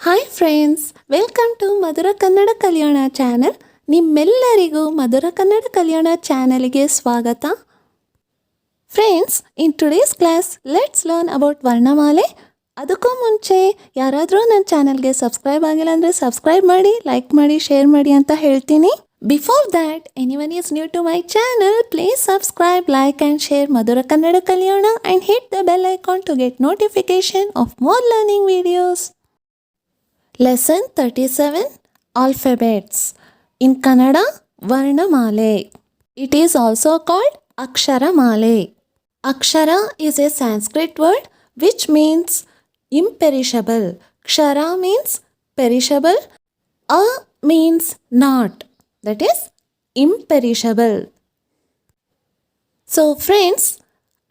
Hi friends, welcome to Madhura Kannada Kalyana channel. ನಿಮ್ಮೆಲ್ಲರಿಗೂ ಮಧುರ ಕನ್ನಡ ಕಲ್ಯಾಣ ಚಾನಲ್ಗೆ ಸ್ವಾಗತ. Friends, in today's class let's learn about varnamale. ಅದಕ್ಕೂ ಮುಂಚೆ ಯಾರಾದರೂ ನನ್ನ ಚಾನಲ್ಗೆ ಸಬ್ಸ್ಕ್ರೈಬ್ ಆಗಿಲ್ಲ ಅಂದರೆ ಸಬ್ಸ್ಕ್ರೈಬ್ ಮಾಡಿ, ಲೈಕ್ ಮಾಡಿ, ಶೇರ್ ಮಾಡಿ ಅಂತ ಹೇಳ್ತೀನಿ. Before that, anyone is new to my channel, please subscribe, like and share Madhura Kannada Kaliyona and hit the bell icon to get notification of more learning videos. Lesson 37, Alphabets. In Kannada, Varnamale. It is also called Aksharamale. Akshara is a Sanskrit word which means imperishable. Kshara means perishable. A means not. That is imperishable. So friends,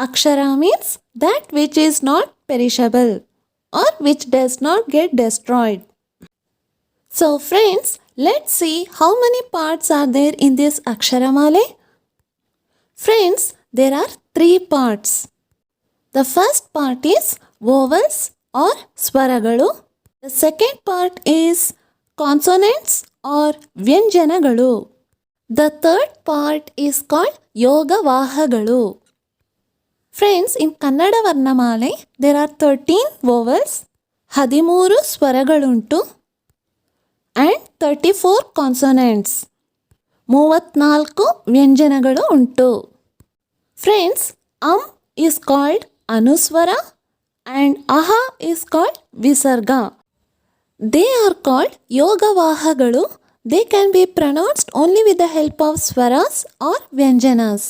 Akshara means that which is not perishable or which does not get destroyed. So friends, let's see how many parts are there in this Aksharamale. Friends, there are 3 parts. The first part is vowels or SwaragaLu. The second part is consonants or vyanjanagalu. The third part is called yogavahagalu. Friends, in Kannada Varnamale, there are 13 vowels, 13 ಸ್ವರಗಳುಂಟು and 34 consonants. 34 ವ್ಯಂಜನಗಳು ಉಂಟು. Friends, is called anuswara and aha is called visarga. They are called yogavahagalu. They can be pronounced only with the help of swaras or vyanjanas.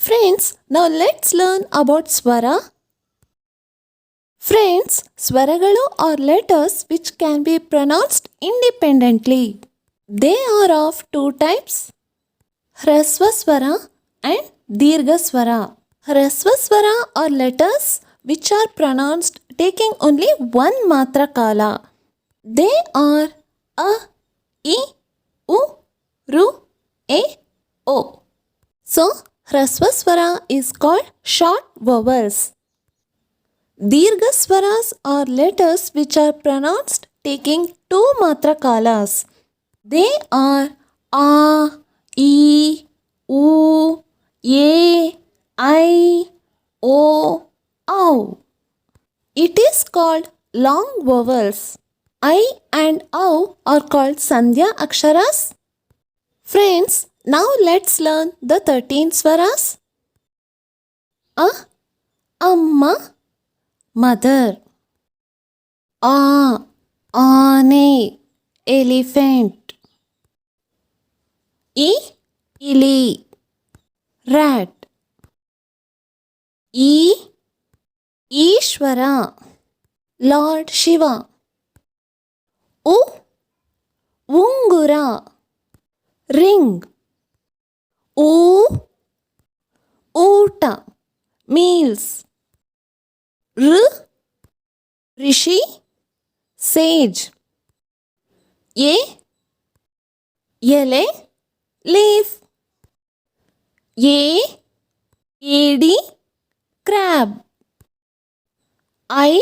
Friends, now let's learn about swara. Friends, SwaragaLu are letters which can be pronounced independently. They are of 2 types, Hrasva Swara and Dirgha Swara. Hrasva Swara are letters which are pronounced taking only one matra kala. They are a, I, U, Ru, E, O. So, Hrasva Swara is called short vowels. Dirgha Swaras are letters which are pronounced taking 2 matra kalas. They are A, I, U, E, I, O, Au. It is called long vowels. I and Au are called Sandhya Aksharas. Friends, now let's learn the 13 swaras. A, Amma, mother. A, Ane, elephant. I, Ili, rat. E, Ishvara, Lord Shiva. U, Ungura, ring. U, Uta, meals. R, Rishi, sage. E, Yele, leaf. E, Edi, crab. I,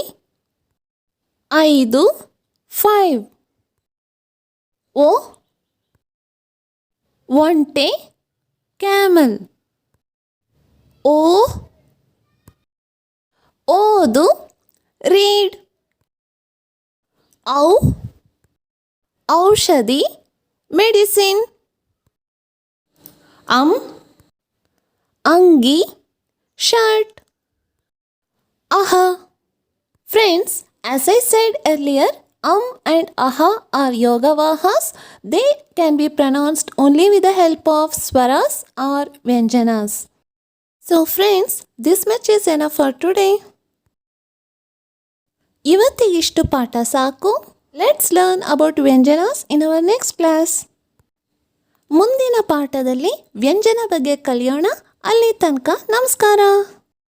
Aidu, 5. O, Onte, camel. O, Odu, read. Au, Aushadi, medicine. Angi, shirt. Aha. Friends, as I said earlier, and aha are yogavahas. They can be pronounced only with the help of swaras or vyanjanas. So friends, this much is enough for today. ಇವತ್ತಿಗಿಷ್ಟು ಪಾಠ ಸಾಕು. Let's learn about vyanjanas in our next class. ಮುಂದಿನ ಪಾಠದಲ್ಲಿ ವ್ಯಂಜನ ಬಗ್ಗೆ ಕಲಿಯೋಣ. ಅಲ್ಲಿ ತನಕ ನಮಸ್ಕಾರ.